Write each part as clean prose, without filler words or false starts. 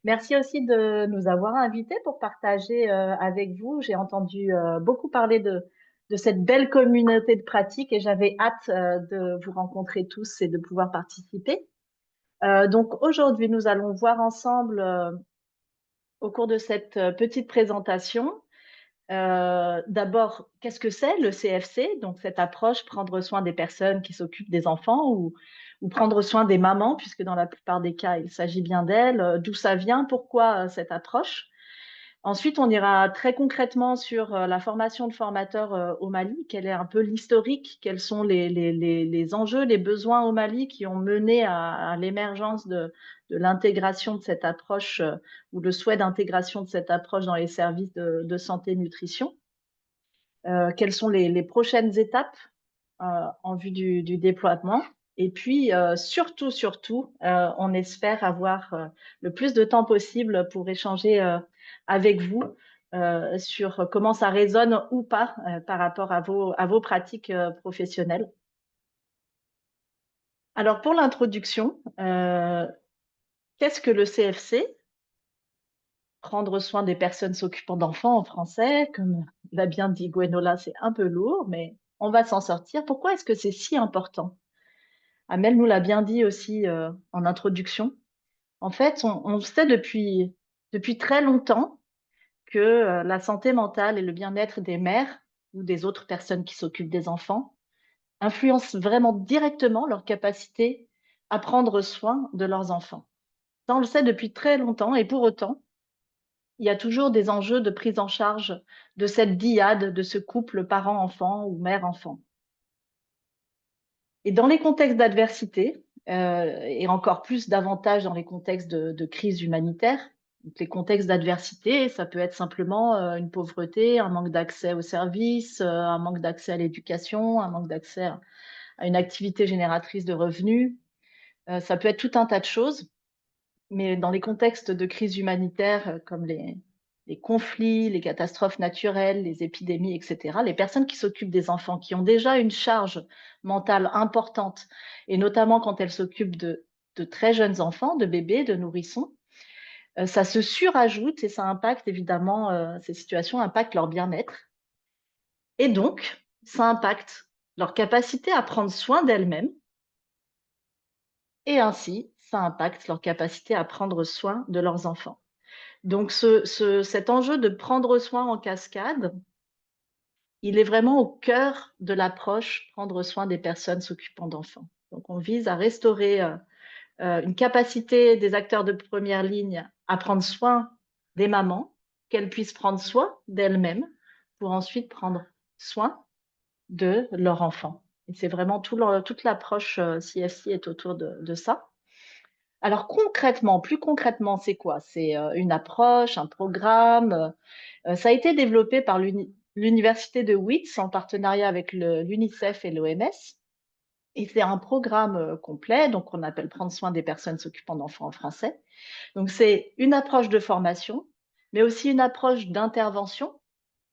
Merci aussi de nous avoir invités pour partager avec vous. J'ai entendu beaucoup parler de cette belle communauté de pratique et j'avais hâte de vous rencontrer tous et de pouvoir participer. Donc aujourd'hui, nous allons voir ensemble au cours de cette petite présentation. D'abord, qu'est-ce que c'est le CFC? Donc cette approche, prendre soin des personnes qui s'occupent des enfants ou prendre soin des mamans, puisque dans la plupart des cas, il s'agit bien d'elles. D'où ça vient? Pourquoi cette approche? Ensuite, on ira très concrètement sur la formation de formateurs au Mali. Quel est un peu l'historique? Quels sont les enjeux, les besoins au Mali qui ont mené à l'émergence de l'intégration de cette approche ou le souhait d'intégration de cette approche dans les services de santé et nutrition? Quelles sont les prochaines étapes en vue du déploiement? Et puis, surtout, on espère avoir le plus de temps possible pour échanger avec vous sur comment ça résonne ou pas par rapport à vos pratiques professionnelles. Alors, pour l'introduction, qu'est-ce que le CFC? Prendre soin des personnes s'occupant d'enfants en français, comme l'a bien dit Gwenola, c'est un peu lourd, mais on va s'en sortir. Pourquoi est-ce que c'est si important? Amel nous l'a bien dit aussi en introduction. En fait, on sait depuis très longtemps que la santé mentale et le bien-être des mères ou des autres personnes qui s'occupent des enfants influencent vraiment directement leur capacité à prendre soin de leurs enfants. Ça, on le sait depuis très longtemps et pour autant, il y a toujours des enjeux de prise en charge de cette dyade, de ce couple parent-enfant ou mère-enfant. Et dans les contextes d'adversité, et encore plus davantage dans les contextes de crise humanitaire, donc les contextes d'adversité, ça peut être simplement une pauvreté, un manque d'accès aux services, un manque d'accès à l'éducation, un manque d'accès à une activité génératrice de revenus. Ça peut être tout un tas de choses, mais dans les contextes de crise humanitaire comme les conflits, les catastrophes naturelles, les épidémies, etc., les personnes qui s'occupent des enfants, qui ont déjà une charge mentale importante, et notamment quand elles s'occupent de très jeunes enfants, de bébés, de nourrissons, ça se surajoute et ça impacte évidemment, ces situations impactent leur bien-être. Et donc, ça impacte leur capacité à prendre soin d'elles-mêmes et ainsi, ça impacte leur capacité à prendre soin de leurs enfants. Donc cet enjeu de prendre soin en cascade, il est vraiment au cœur de l'approche prendre soin des personnes s'occupant d'enfants. Donc on vise à restaurer une capacité des acteurs de première ligne à prendre soin des mamans, qu'elles puissent prendre soin d'elles-mêmes pour ensuite prendre soin de leur enfant. Et c'est vraiment toute l'approche CFC est autour de ça. Alors concrètement, plus concrètement, c'est quoi? C'est une approche, un programme. Ça a été développé par l'université de Wits en partenariat avec l'UNICEF et l'OMS. Et c'est un programme complet, donc on appelle prendre soin des personnes s'occupant d'enfants en français. Donc c'est une approche de formation, mais aussi une approche d'intervention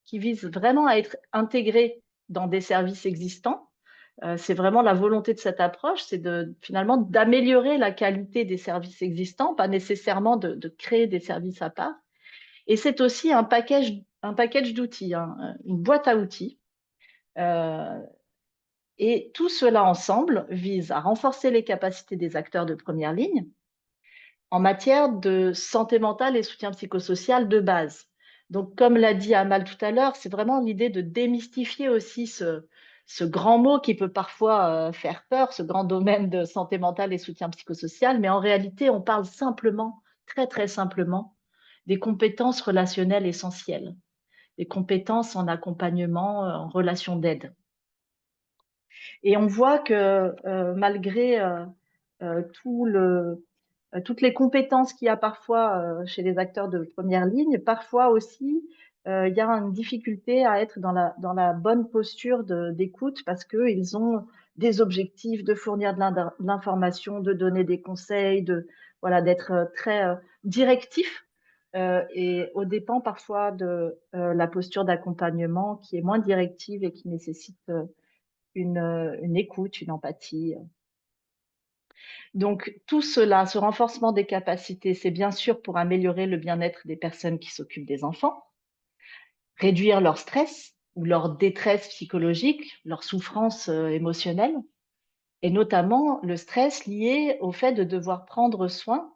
qui vise vraiment à être intégrée dans des services existants. C'est vraiment la volonté de cette approche, c'est finalement d'améliorer la qualité des services existants, pas nécessairement de créer des services à part. Et c'est aussi un package d'outils, hein, une boîte à outils. Euh, et tout cela ensemble vise à renforcer les capacités des acteurs de première ligne en matière de santé mentale et soutien psychosocial de base. Donc, comme l'a dit Amal tout à l'heure, c'est vraiment l'idée de démystifier aussi ce grand mot qui peut parfois faire peur, ce grand domaine de santé mentale et soutien psychosocial, mais en réalité, on parle simplement, très simplement, des compétences relationnelles essentielles, des compétences en accompagnement, en relation d'aide. Et on voit que malgré tout toutes les compétences qu'il y a parfois chez les acteurs de première ligne, parfois aussi, il y a une difficulté à être dans la bonne posture d'écoute parce qu'ils ont des objectifs de fournir de l'information, de donner des conseils, voilà, d'être très directif et au dépend parfois de la posture d'accompagnement qui est moins directive et qui nécessite une écoute, une empathie. Donc tout cela, ce renforcement des capacités, c'est bien sûr pour améliorer le bien-être des personnes qui s'occupent des enfants, réduire leur stress ou leur détresse psychologique, leur souffrance émotionnelle, et notamment le stress lié au fait de devoir prendre soin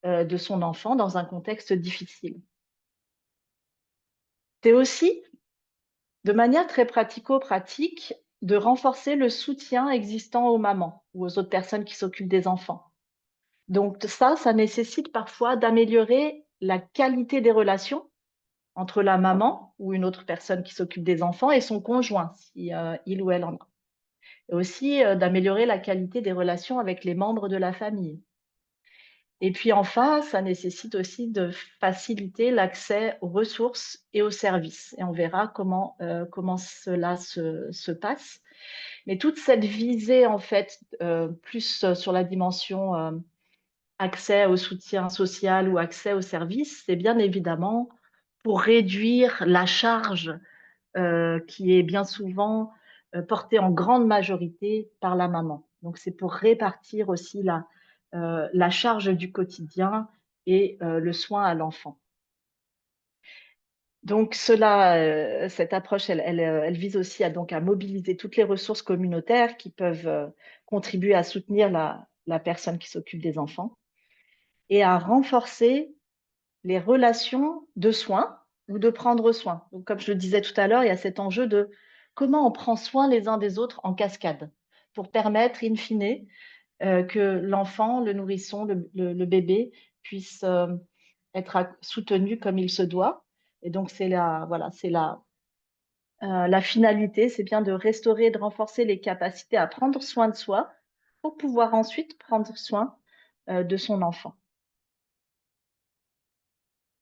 de son enfant dans un contexte difficile. C'est aussi, de manière très pratico-pratique, de renforcer le soutien existant aux mamans ou aux autres personnes qui s'occupent des enfants. Donc ça nécessite parfois d'améliorer la qualité des relations entre la maman ou une autre personne qui s'occupe des enfants et son conjoint, si il ou elle en a. Et aussi d'améliorer la qualité des relations avec les membres de la famille. Et puis enfin, ça nécessite aussi de faciliter l'accès aux ressources et aux services. Et on verra comment cela se passe. Mais toute cette visée, en fait, plus sur la dimension accès au soutien social ou accès aux services, c'est bien évidemment pour réduire la charge qui est bien souvent portée en grande majorité par la maman. Donc c'est pour répartir aussi la charge du quotidien et le soin à l'enfant. Donc cette approche, elle vise aussi à mobiliser toutes les ressources communautaires qui peuvent contribuer à soutenir la personne qui s'occupe des enfants et à renforcer les relations de soins ou de prendre soin. Donc, comme je le disais tout à l'heure, il y a cet enjeu de comment on prend soin les uns des autres en cascade pour permettre, in fine, que l'enfant, le nourrisson, le bébé puisse être soutenu comme il se doit. Et donc, la finalité, c'est bien de restaurer et de renforcer les capacités à prendre soin de soi pour pouvoir ensuite prendre soin de son enfant.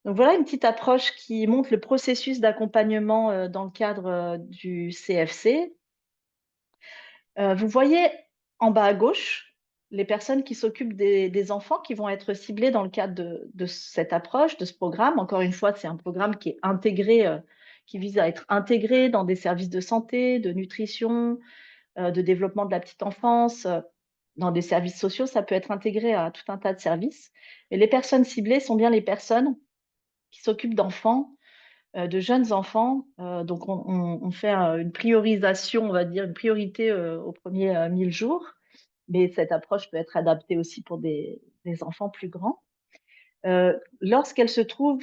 Donc voilà une petite approche qui montre le processus d'accompagnement, dans le cadre, du CFC. Vous voyez en bas à gauche, les personnes qui s'occupent des enfants qui vont être ciblés dans le cadre de cette approche, de ce programme. Encore une fois, c'est un programme qui est intégré, qui vise à être intégré dans des services de santé, de nutrition, de développement de la petite enfance, dans des services sociaux. Ça peut être intégré à tout un tas de services. Et les personnes ciblées sont bien les personnes qui s'occupent d'enfants, de jeunes enfants. Donc on fait une priorisation, on va dire, une priorité aux premiers 1000 jours, mais cette approche peut être adaptée aussi pour des enfants plus grands. Lorsqu'elles se trouvent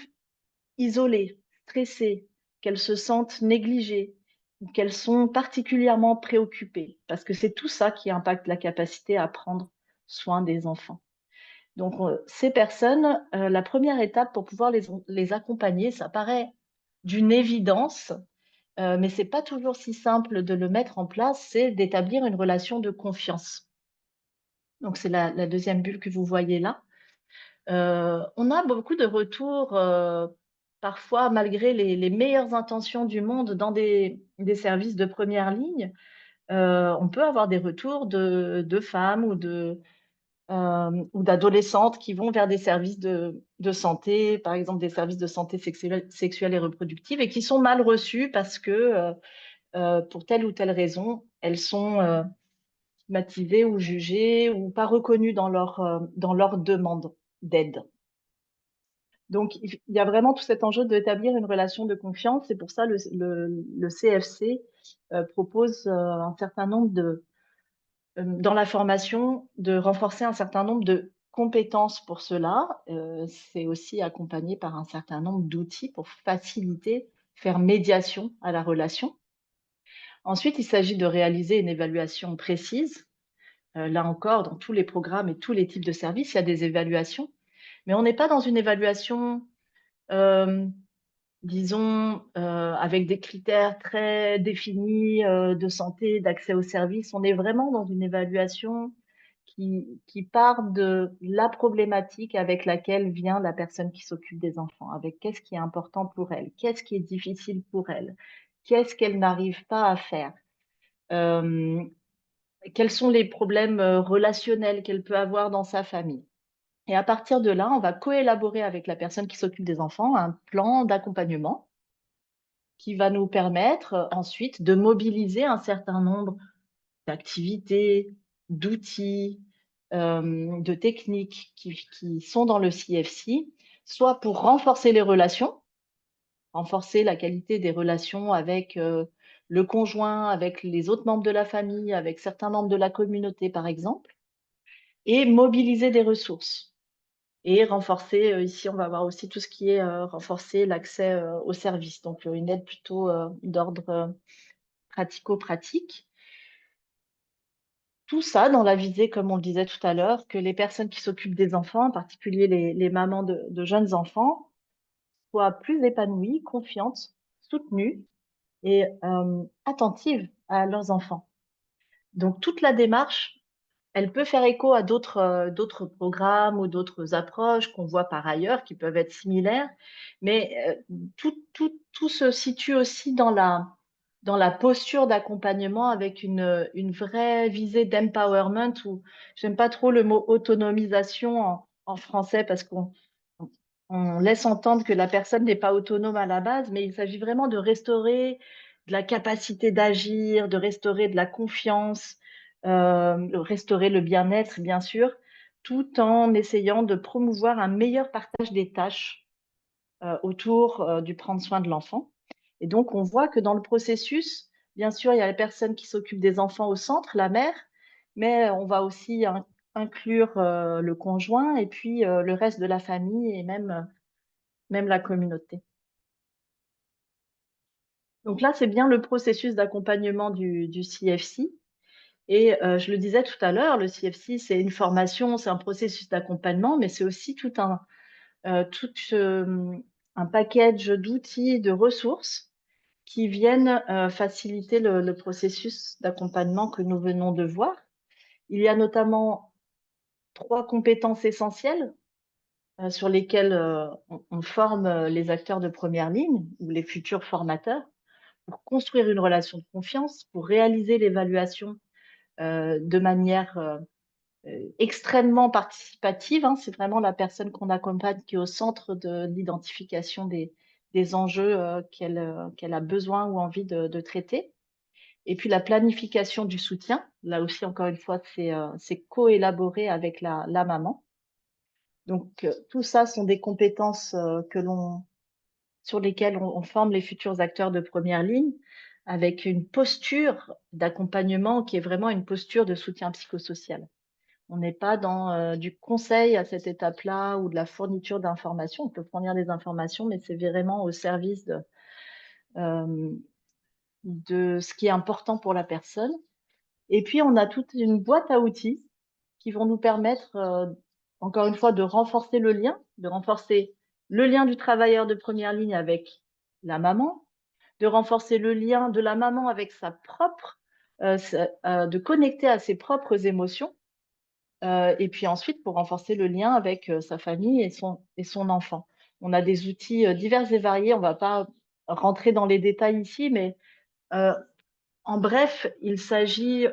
isolées, stressées, qu'elles se sentent négligées, ou qu'elles sont particulièrement préoccupées, parce que c'est tout ça qui impacte la capacité à prendre soin des enfants. Donc, ces personnes, la première étape pour pouvoir les accompagner, ça paraît d'une évidence, mais c'est pas toujours si simple de le mettre en place, c'est d'établir une relation de confiance. Donc c'est la 2e bulle que vous voyez là. On a beaucoup de retours, parfois malgré les meilleures intentions du monde dans des services de première ligne, on peut avoir des retours de femmes ou d'adolescentes qui vont vers des services de santé, par exemple des services de santé sexuelle et reproductive, et qui sont mal reçus parce que, pour telle ou telle raison, elles sont stigmatisées ou jugées ou pas reconnues dans leur demande d'aide. Donc, il y a vraiment tout cet enjeu d'établir une relation de confiance. C'est pour ça le CFC propose un certain nombre dans la formation, de renforcer un certain nombre de compétences pour cela. C'est aussi accompagné par un certain nombre d'outils pour faciliter, faire médiation à la relation. Ensuite, il s'agit de réaliser une évaluation précise. Là encore, dans tous les programmes et tous les types de services, il y a des évaluations, mais on n'est pas dans une évaluation, euh, disons, avec des critères très définis de santé, d'accès aux services. On est vraiment dans une évaluation qui part de la problématique avec laquelle vient la personne qui s'occupe des enfants, avec qu'est-ce qui est important pour elle, qu'est-ce qui est difficile pour elle, qu'est-ce qu'elle n'arrive pas à faire, euh, quels sont les problèmes relationnels qu'elle peut avoir dans sa famille. Et à partir de là, on va coélaborer avec la personne qui s'occupe des enfants un plan d'accompagnement qui va nous permettre ensuite de mobiliser un certain nombre d'activités, d'outils, de techniques qui sont dans le CFC, soit pour renforcer les relations, renforcer la qualité des relations avec le conjoint, avec les autres membres de la famille, avec certains membres de la communauté, par exemple, et mobiliser des ressources. Et renforcer, ici, on va voir aussi tout ce qui est renforcer l'accès aux services, donc une aide plutôt d'ordre pratico-pratique. Tout ça dans la visée, comme on le disait tout à l'heure, que les personnes qui s'occupent des enfants, en particulier les mamans de jeunes enfants, soient plus épanouies, confiantes, soutenues et attentives à leurs enfants. Donc toute la démarche, elle peut faire écho à d'autres programmes ou d'autres approches qu'on voit par ailleurs, qui peuvent être similaires, mais tout se situe aussi dans la posture d'accompagnement avec une vraie visée d'empowerment, ou j'aime pas trop le mot autonomisation en français parce qu'on laisse entendre que la personne n'est pas autonome à la base, mais il s'agit vraiment de restaurer de la capacité d'agir, de restaurer de la confiance, restaurer le bien-être, bien sûr, tout en essayant de promouvoir un meilleur partage des tâches autour du prendre soin de l'enfant. Et donc, on voit que dans le processus, bien sûr, il y a la personne qui s'occupe des enfants au centre, la mère, mais on va aussi inclure le conjoint et puis le reste de la famille et même la communauté. Donc là, c'est bien le processus d'accompagnement du CFC. Et je le disais tout à l'heure, le CFC, c'est une formation, c'est un processus d'accompagnement, mais c'est aussi un package d'outils, de ressources qui viennent faciliter le processus d'accompagnement que nous venons de voir. Il y a notamment 3 compétences essentielles sur lesquelles on forme les acteurs de première ligne ou les futurs formateurs pour construire une relation de confiance, pour réaliser l'évaluation de manière extrêmement participative, hein. C'est vraiment la personne qu'on accompagne qui est au centre de l'identification des enjeux qu'elle a besoin ou envie de traiter. Et puis la planification du soutien, là aussi, encore une fois, c'est co-élaboré avec la maman. Donc, tout ça sont des compétences sur lesquelles on forme les futurs acteurs de première ligne, avec une posture d'accompagnement qui est vraiment une posture de soutien psychosocial. On n'est pas dans du conseil à cette étape-là ou de la fourniture d'informations. On peut fournir des informations, mais c'est vraiment au service euh, de ce qui est important pour la personne. Et puis, on a toute une boîte à outils qui vont nous permettre, encore une fois, de renforcer le lien du travailleur de première ligne avec la maman, de renforcer le lien de la maman avec de connecter à ses propres émotions, et puis ensuite pour renforcer le lien avec sa famille et son enfant. On a des outils divers et variés, on ne va pas rentrer dans les détails ici, mais euh, en bref, il s'agit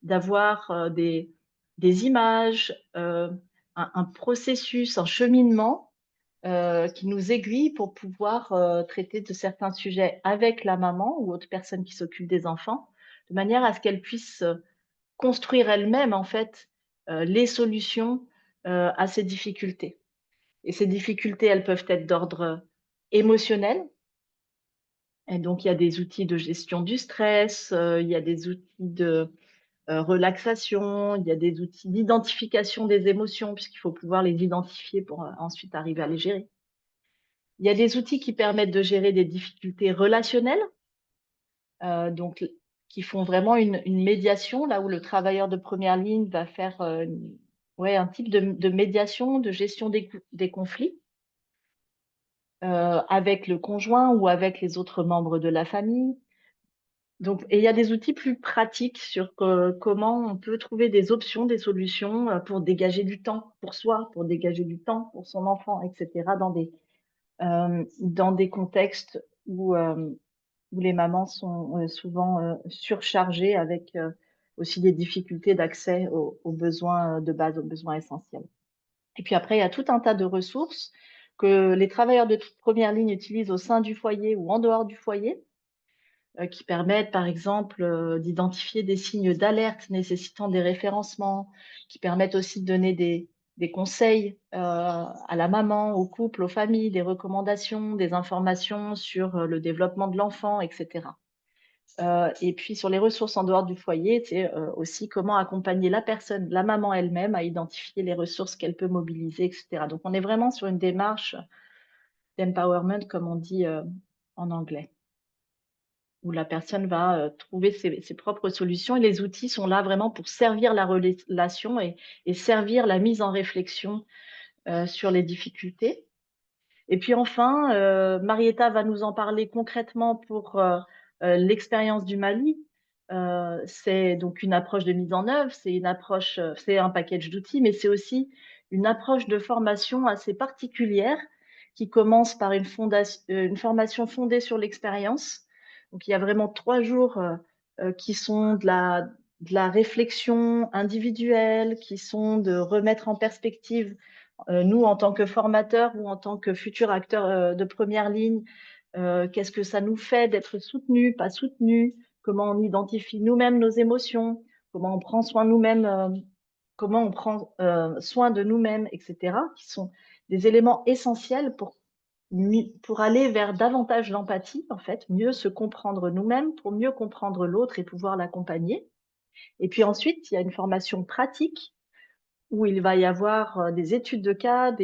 d'avoir des images, un processus, un cheminement qui nous aiguille pour pouvoir traiter de certains sujets avec la maman ou autre personne qui s'occupe des enfants, de manière à ce qu'elle puisse construire elle-même, en fait, les solutions à ces difficultés. Et ces difficultés, elles peuvent être d'ordre émotionnel. Et donc, il y a des outils de gestion du stress, il y a des outils de relaxation, il y a des outils d'identification des émotions, puisqu'il faut pouvoir les identifier pour ensuite arriver à les gérer. Il y a des outils qui permettent de gérer des difficultés relationnelles, donc qui font vraiment une médiation, là où le travailleur de première ligne va faire ouais, un type de médiation, de gestion des conflits avec le conjoint ou avec les autres membres de la famille. Donc, et il y a des outils plus pratiques sur comment on peut trouver des options, des solutions pour dégager du temps pour soi, pour dégager du temps pour son enfant, etc., dans des contextes où les mamans sont souvent surchargées avec aussi des difficultés d'accès aux besoins de base, aux besoins essentiels. Et puis après, il y a tout un tas de ressources que les travailleurs de première ligne utilisent au sein du foyer ou en dehors du foyer, qui permettent, par exemple, d'identifier des signes d'alerte nécessitant des référencements, qui permettent aussi de donner des conseils à la maman, au couple, aux familles, des recommandations, des informations sur le développement de l'enfant, etc. Et puis sur les ressources en dehors du foyer, c'est aussi comment accompagner la personne, la maman elle-même, à identifier les ressources qu'elle peut mobiliser, etc. Donc on est vraiment sur une démarche d'empowerment, comme on dit en anglais, où la personne va trouver ses propres solutions et les outils sont là vraiment pour servir la relation et servir la mise en réflexion sur les difficultés. Et puis enfin, Marietta va nous en parler concrètement pour l'expérience du Mali. C'est donc une approche de mise en œuvre, c'est une approche, c'est un package d'outils, mais c'est aussi une approche de formation assez particulière qui commence par une formation fondée sur l'expérience. Donc il y a vraiment 3 jours qui sont de la réflexion individuelle, qui sont de remettre en perspective nous, en tant que formateurs ou en tant que futurs acteurs de première ligne, qu'est-ce que ça nous fait d'être soutenus, pas soutenus, comment on identifie nous-mêmes nos émotions, comment on prend soin nous-mêmes, comment on prend soin de nous-mêmes, etc., qui sont des éléments essentiels pour aller vers davantage d'empathie, en fait, mieux se comprendre nous-mêmes pour mieux comprendre l'autre et pouvoir l'accompagner. Et puis ensuite, il y a une formation pratique où il va y avoir des études de cas,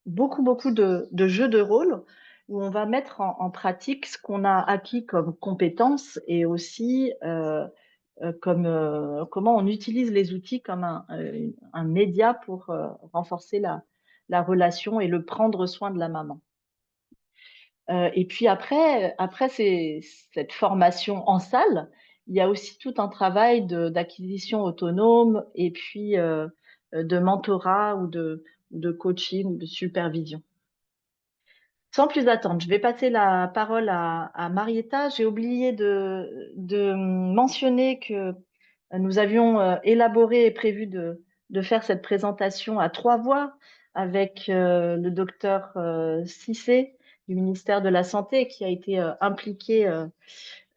beaucoup de jeux de rôle, où on va mettre en pratique ce qu'on a acquis comme compétences et aussi comme comment on utilise les outils comme un média pour renforcer la relation et le prendre soin de la maman. Et puis après cette formation en salle, il y a aussi tout un travail d'acquisition autonome et puis de mentorat ou de coaching ou de supervision. Sans plus attendre, je vais passer la parole à Marietta. J'ai oublié de mentionner que nous avions élaboré et prévu de faire cette présentation à 3 voix avec le docteur Cissé du ministère de la Santé qui a été impliqué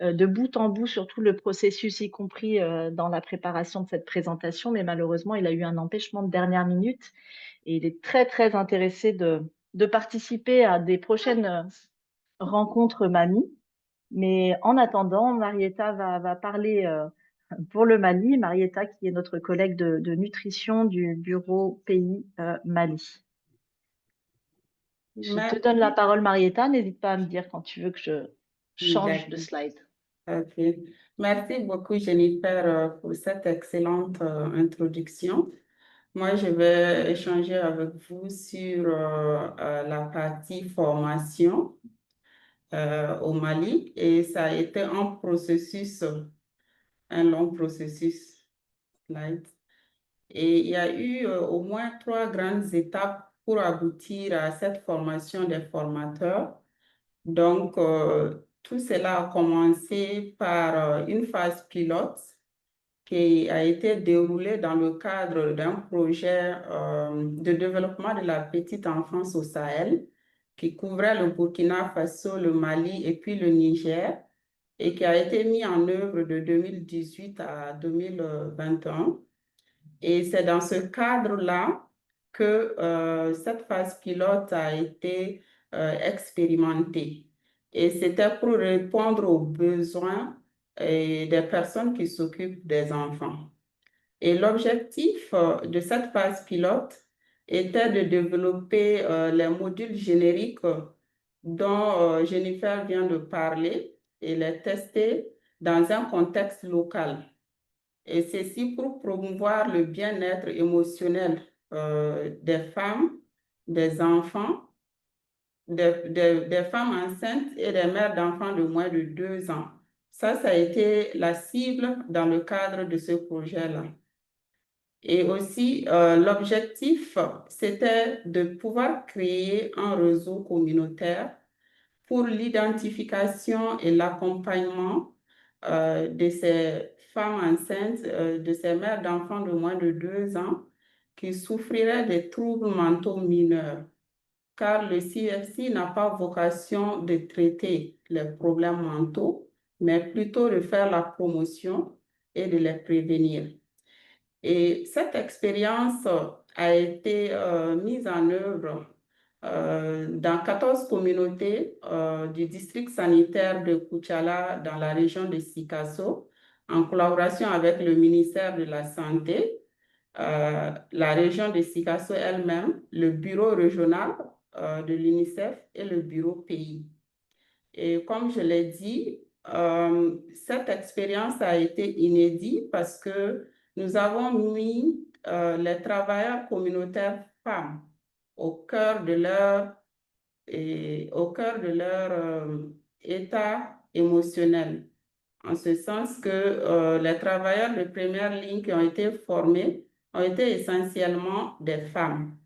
de bout en bout sur tout le processus, y compris dans la préparation de cette présentation. Mais malheureusement, il a eu un empêchement de dernière minute et il est très, très intéressé de participer à des prochaines rencontres Mamie. Mais en attendant, Marietta va parler pour le Mali. Marietta, qui est notre collègue de nutrition du bureau pays Mali. Je te donne la Merci. parole, Marietta. N'hésite pas à me dire quand tu veux que je change de D'accord. slide. Ok. Merci beaucoup, Jennifer, pour cette excellente introduction. Moi, je vais échanger avec vous sur la partie formation au Mali et ça a été un long processus. Slide. Et il y a eu au moins 3 grandes étapes pour aboutir à cette formation des formateurs. Donc, tout cela a commencé par une phase pilote qui a été déroulée dans le cadre d'un projet de développement de la petite enfance au Sahel qui couvrait le Burkina Faso, le Mali et puis le Niger et qui a été mis en œuvre de 2018 à 2021. Et c'est dans ce cadre-là que cette phase pilote a été expérimentée. Et c'était pour répondre aux besoins des personnes qui s'occupent des enfants. Et l'objectif de cette phase pilote était de développer les modules génériques dont Jennifer vient de parler et les tester dans un contexte local. Et ceci pour promouvoir le bien-être émotionnel des femmes, des enfants, des femmes enceintes et des mères d'enfants de moins de 2 ans. Ça a été la cible dans le cadre de ce projet-là. Et aussi, l'objectif, c'était de pouvoir créer un réseau communautaire pour l'identification et l'accompagnement de ces femmes enceintes, de ces mères d'enfants de moins de 2 ans qui souffriraient des troubles mentaux mineurs, car le CFC n'a pas vocation de traiter les problèmes mentaux, mais plutôt de faire la promotion et de les prévenir. Et cette expérience a été mise en œuvre dans 14 communautés du district sanitaire de Kuchala dans la région de Sikasso, en collaboration avec le ministère de la Santé, la région de Sikasso elle-même, le bureau régional de l'UNICEF et le bureau pays. Et comme je l'ai dit, cette expérience a été inédite parce que nous avons mis les travailleurs communautaires femmes au cœur de leur état émotionnel, en ce sens que les travailleurs de première ligne qui ont été formés ont été essentiellement des femmes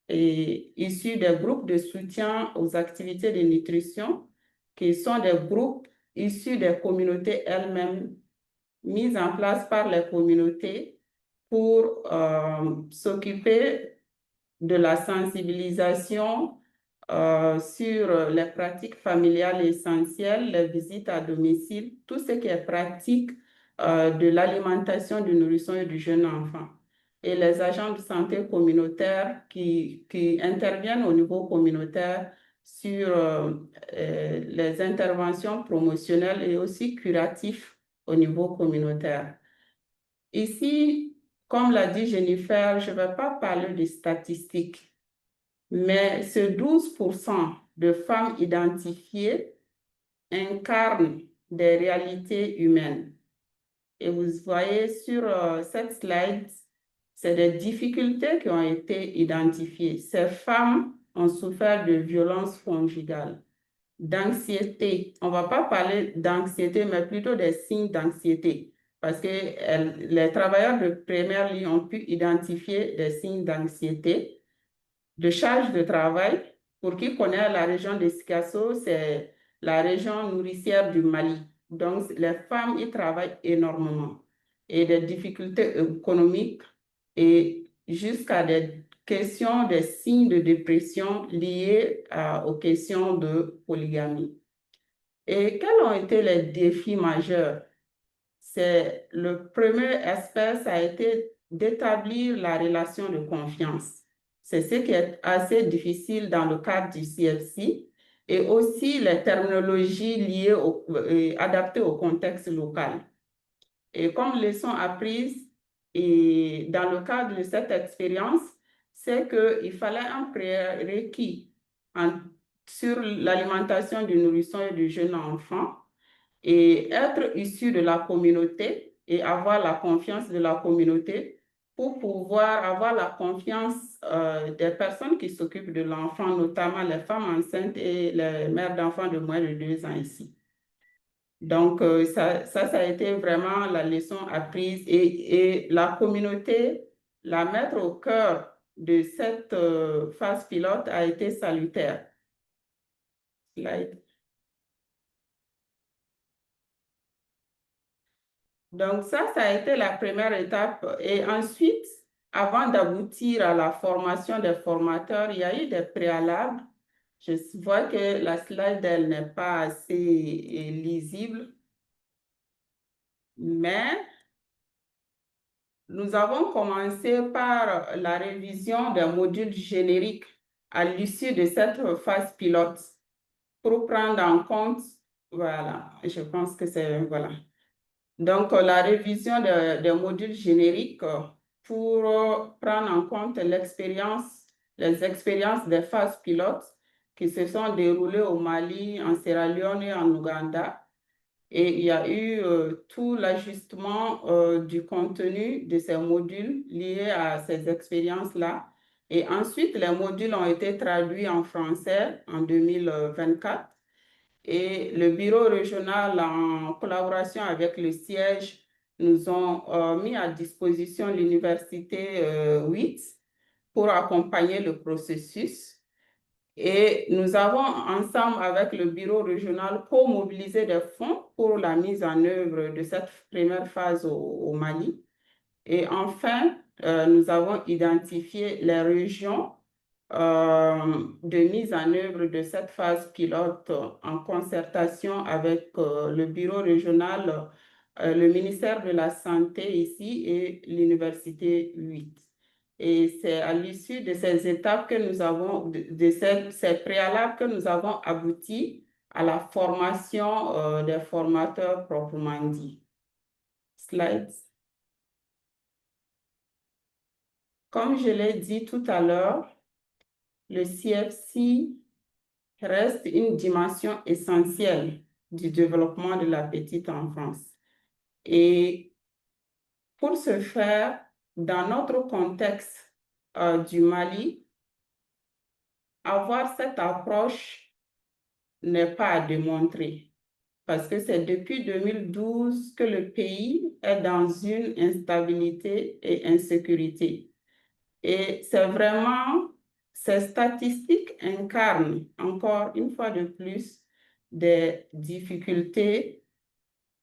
et issus des groupes de soutien aux activités de nutrition, qui sont des groupes issus des communautés elles-mêmes, mis en place par les communautés pour s'occuper de la sensibilisation sur les pratiques familiales essentielles, les visites à domicile, tout ce qui est pratique de l'alimentation du nourrisson et du jeune enfant. Et les agents de santé communautaire qui interviennent au niveau communautaire sur les interventions promotionnelles et aussi curatives au niveau communautaire. Ici, comme l'a dit Jennifer, je ne vais pas parler de statistiques, mais ce 12% de femmes identifiées incarnent des réalités humaines. Et vous voyez sur cette slide, c'est des difficultés qui ont été identifiées. Ces femmes ont souffert de violences conjugales, d'anxiété. On ne va pas parler d'anxiété, mais plutôt des signes d'anxiété, parce que les travailleurs de première ligne ont pu identifier des signes d'anxiété, de charge de travail. Pour qui connaît la région de Sikasso, c'est la région nourricière du Mali. Donc, les femmes y travaillent énormément. Et des difficultés économiques et jusqu'à des questions, des signes de dépression liés aux questions de polygamie. Et quels ont été les défis majeurs? C'est le premier aspect, ça a été d'établir la relation de confiance. C'est ce qui est assez difficile dans le cadre du CFC et aussi les terminologies liées adaptées au contexte local. Et comme leçon apprise et dans le cadre de cette expérience, c'est qu'il fallait un prérequis sur l'alimentation du nourrisson et du jeune enfant et être issu de la communauté et avoir la confiance de la communauté pour pouvoir avoir la confiance des personnes qui s'occupent de l'enfant, notamment les femmes enceintes et les mères d'enfants de moins de 2 ans ici. Donc, ça a été vraiment la leçon apprise et la communauté, la mettre au cœur de cette phase pilote a été salutaire. Slide. Donc, ça a été la première étape. Et ensuite, avant d'aboutir à la formation des formateurs, il y a eu des préalables. Je vois que la slide, elle n'est pas assez lisible. Mais nous avons commencé par la révision des modules génériques à l'issue de cette phase pilote pour prendre en compte, voilà, je pense que c'est, voilà. Donc, la révision des modules génériques pour prendre en compte les expériences des phases pilotes qui se sont déroulées au Mali, en Sierra Leone et en Ouganda. Et il y a eu tout l'ajustement du contenu de ces modules liés à ces expériences-là. Et ensuite, les modules ont été traduits en français en 2024. Et le bureau régional, en collaboration avec le siège, nous ont mis à disposition l'université 8 pour accompagner le processus. Et nous avons ensemble avec le bureau régional co-mobilisé des fonds pour la mise en œuvre de cette première phase au Mali. Et enfin, nous avons identifié les régions de mise en œuvre de cette phase pilote en concertation avec le bureau régional, le ministère de la Santé ici et l'Université 8. Et c'est à l'issue de ces étapes que nous avons, de ces préalables que nous avons abouti à la formation des formateurs proprement dit. Slides. Comme je l'ai dit tout à l'heure, le CFC reste une dimension essentielle du développement de la petite enfance. Et pour ce faire, dans notre contexte du Mali, avoir cette approche n'est pas à démontrer, parce que c'est depuis 2012 que le pays est dans une instabilité et insécurité. Et c'est vraiment, ces statistiques incarnent encore une fois de plus des difficultés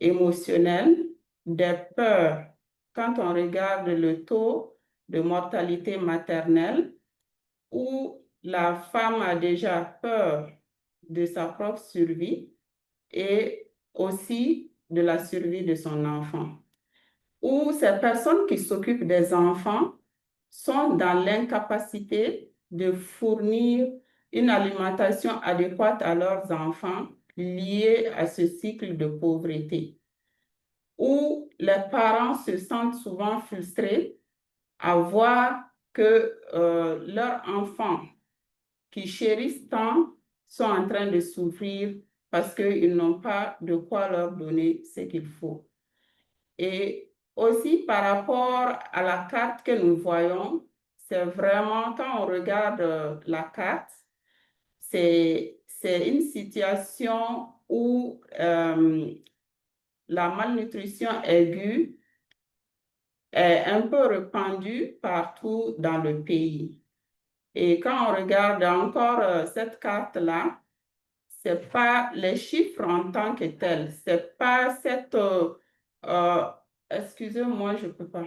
émotionnelles, des peurs. Quand on regarde le taux de mortalité maternelle, où la femme a déjà peur de sa propre survie et aussi de la survie de son enfant, où ces personnes qui s'occupent des enfants sont dans l'incapacité de fournir une alimentation adéquate à leurs enfants liée à ce cycle de pauvreté, où les parents se sentent souvent frustrés à voir que leurs enfants qui chérissent tant sont en train de souffrir parce qu'ils n'ont pas de quoi leur donner ce qu'il faut. Et aussi par rapport à la carte que nous voyons, c'est vraiment, quand on regarde la carte, c'est une situation où la malnutrition aiguë est un peu répandue partout dans le pays. Et quand on regarde encore cette carte-là, ce n'est pas les chiffres en tant que tels, ce n'est pas cette... excusez-moi, je ne peux pas.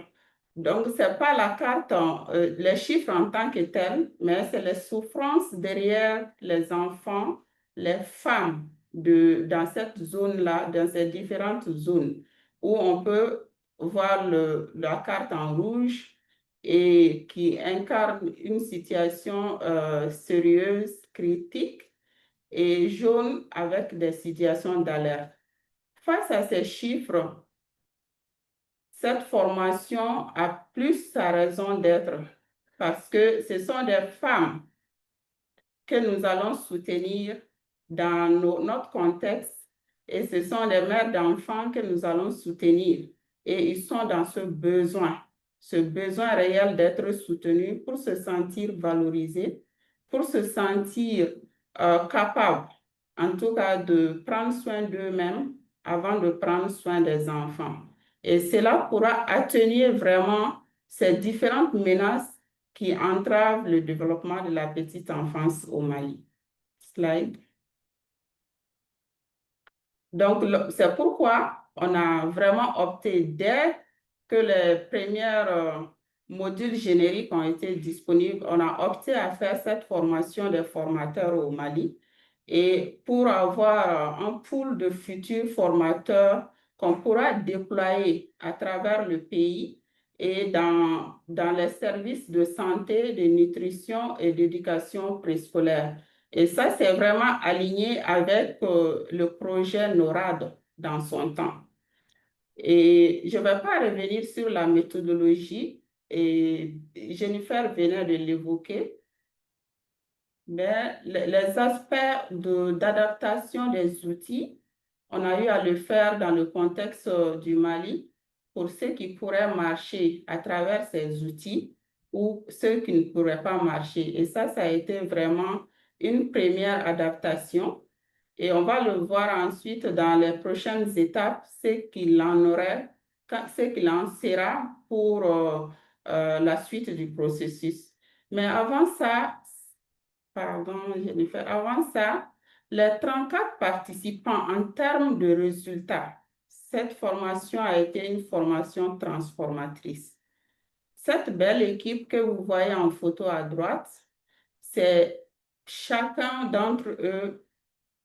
Donc, ce n'est pas la carte, les chiffres en tant que tels, mais c'est les souffrances derrière les enfants, les femmes dans cette zone-là, dans ces différentes zones, où on peut voir la carte en rouge et qui incarne une situation sérieuse, critique, et jaune avec des situations d'alerte. Face à ces chiffres, cette formation a plus sa raison d'être parce que ce sont des femmes que nous allons soutenir dans notre contexte et ce sont des mères d'enfants que nous allons soutenir et ils sont dans ce besoin réel d'être soutenus pour se sentir valorisés, pour se sentir capables, en tout cas, de prendre soin d'eux-mêmes avant de prendre soin des enfants. Et cela pourra atténuer vraiment ces différentes menaces qui entravent le développement de la petite enfance au Mali. Slide. Donc, c'est pourquoi on a vraiment opté dès que les premiers modules génériques ont été disponibles, on a opté à faire cette formation des formateurs au Mali et pour avoir un pool de futurs formateurs qu'on pourra déployer à travers le pays et dans les services de santé, de nutrition et d'éducation préscolaire. Et ça, c'est vraiment aligné avec le projet NORAD dans son temps. Et je ne vais pas revenir sur la méthodologie, et Jennifer venait de l'évoquer, mais les aspects d'adaptation des outils, on a eu à le faire dans le contexte du Mali pour ceux qui pourraient marcher à travers ces outils ou ceux qui ne pourraient pas marcher. Et ça a été vraiment une première adaptation. Et on va le voir ensuite dans les prochaines étapes, ce qu'il en sera pour la suite du processus. Mais avant ça, pardon, Jennifer, avant ça, les 34 participants en termes de résultats, cette formation a été une formation transformatrice. Cette belle équipe que vous voyez en photo à droite, c'est chacun d'entre eux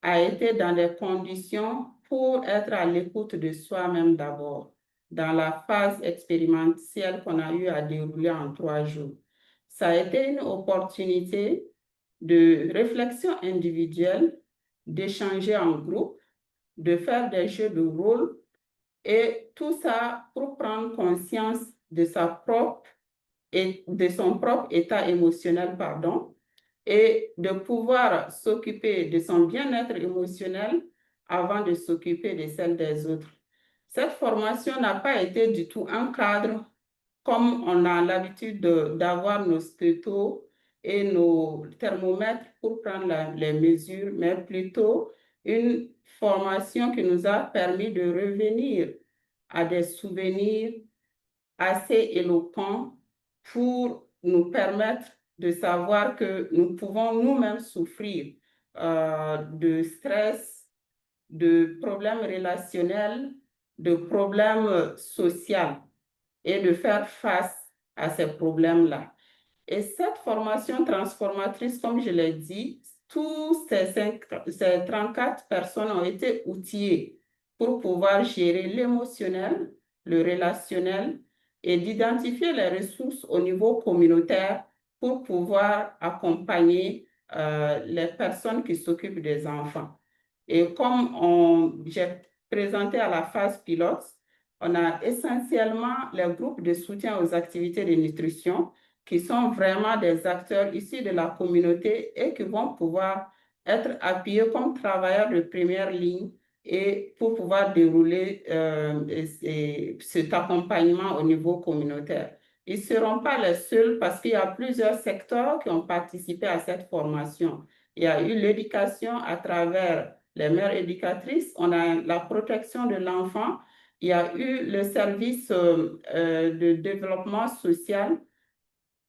a été dans des conditions pour être à l'écoute de soi-même d'abord, dans la phase expérimentale qu'on a eu à dérouler en 3 jours. Ça a été une opportunité de réflexion individuelle, d'échanger en groupe, de faire des jeux de rôle et tout ça pour prendre conscience de de son propre état émotionnel, pardon, et de pouvoir s'occuper de son bien-être émotionnel avant de s'occuper de celle des autres. Cette formation n'a pas été du tout un cadre comme on a l'habitude d'avoir nos stétos et nos thermomètres pour prendre les mesures, mais plutôt une formation qui nous a permis de revenir à des souvenirs assez éloquents pour nous permettre de savoir que nous pouvons nous-mêmes souffrir de stress, de problèmes relationnels, de problèmes sociaux et de faire face à ces problèmes-là. Et cette formation transformatrice, comme je l'ai dit, tous ces 34 personnes ont été outillées pour pouvoir gérer l'émotionnel, le relationnel et d'identifier les ressources au niveau communautaire pour pouvoir accompagner les personnes qui s'occupent des enfants. Et comme j'ai présenté à la phase pilote, on a essentiellement les groupes de soutien aux activités de nutrition qui sont vraiment des acteurs issus de la communauté et qui vont pouvoir être appuyés comme travailleurs de première ligne et pour pouvoir dérouler cet accompagnement au niveau communautaire. Ils ne seront pas les seuls parce qu'il y a plusieurs secteurs qui ont participé à cette formation. Il y a eu l'éducation à travers les mères éducatrices, on a la protection de l'enfant, il y a eu le service de développement social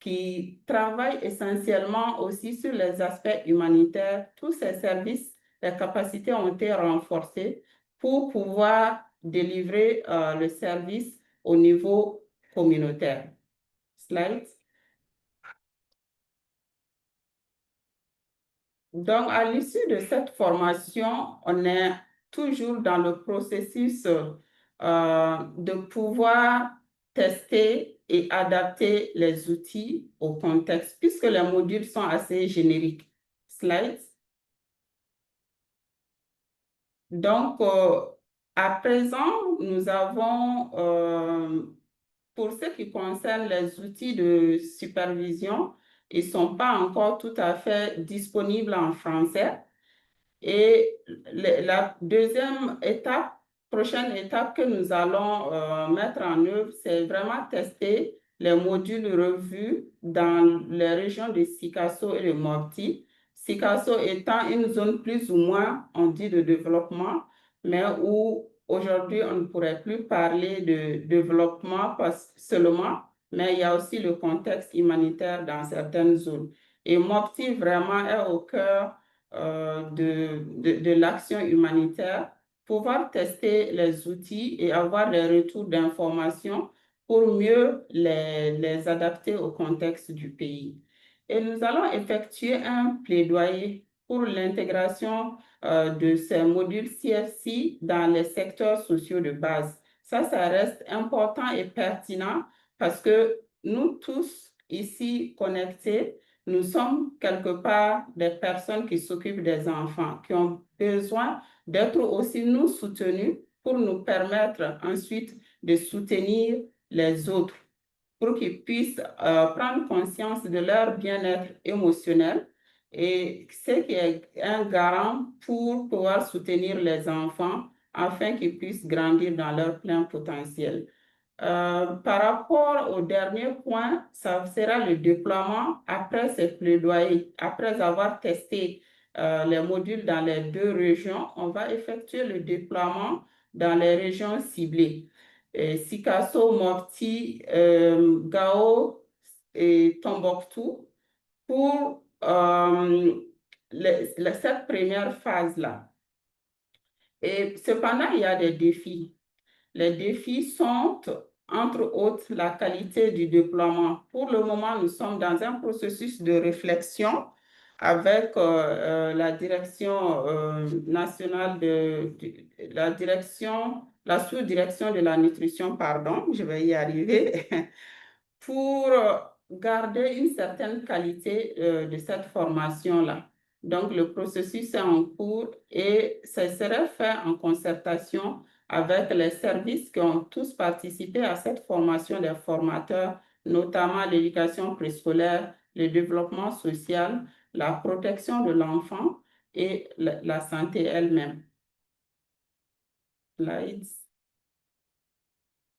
qui travaille essentiellement aussi sur les aspects humanitaires. Tous ces services, les capacités ont été renforcées pour pouvoir délivrer le service au niveau communautaire. Slide. Donc, à l'issue de cette formation, on est toujours dans le processus de pouvoir tester et adapter les outils au contexte, puisque les modules sont assez génériques. Slides. Donc, à présent, nous avons, pour ce qui concerne les outils de supervision, ils ne sont pas encore tout à fait disponibles en français. Et la deuxième étape, prochaine étape que nous allons mettre en œuvre, c'est vraiment tester les modules revus dans les régions de Sikasso et de Mopti. Sikasso étant une zone plus ou moins, on dit, de développement, mais où aujourd'hui on ne pourrait plus parler de développement seulement, mais il y a aussi le contexte humanitaire dans certaines zones. Et Mopti vraiment est au cœur de l'action humanitaire, pouvoir tester les outils et avoir les retours d'informations pour mieux les adapter au contexte du pays. Et nous allons effectuer un plaidoyer pour l'intégration de ces modules CFC dans les secteurs sociaux de base. Ça reste important et pertinent parce que nous tous ici connectés, nous sommes quelque part des personnes qui s'occupent des enfants, qui ont besoin d'être aussi nous soutenus pour nous permettre ensuite de soutenir les autres, pour qu'ils puissent prendre conscience de leur bien-être émotionnel et ce qui est un garant pour pouvoir soutenir les enfants afin qu'ils puissent grandir dans leur plein potentiel. Par rapport au dernier point, ça sera le déploiement après ces plaidoyers. Après avoir testé les modules dans les 2 régions, on va effectuer le déploiement dans les régions ciblées. Sikasso, Mopti, Gao et Tombouctou pour cette première phase-là. Et cependant, il y a des défis. Les défis sont, entre autres, la qualité du déploiement. Pour le moment, nous sommes dans un processus de réflexion avec la direction nationale la sous-direction de la nutrition, pardon, je vais y arriver, pour garder une certaine qualité de cette formation-là. Donc, le processus est en cours et ça serait fait en concertation avec les services qui ont tous participé à cette formation des formateurs, notamment l'éducation préscolaire, le développement social, la protection de l'enfant et la santé elle-même. Slides.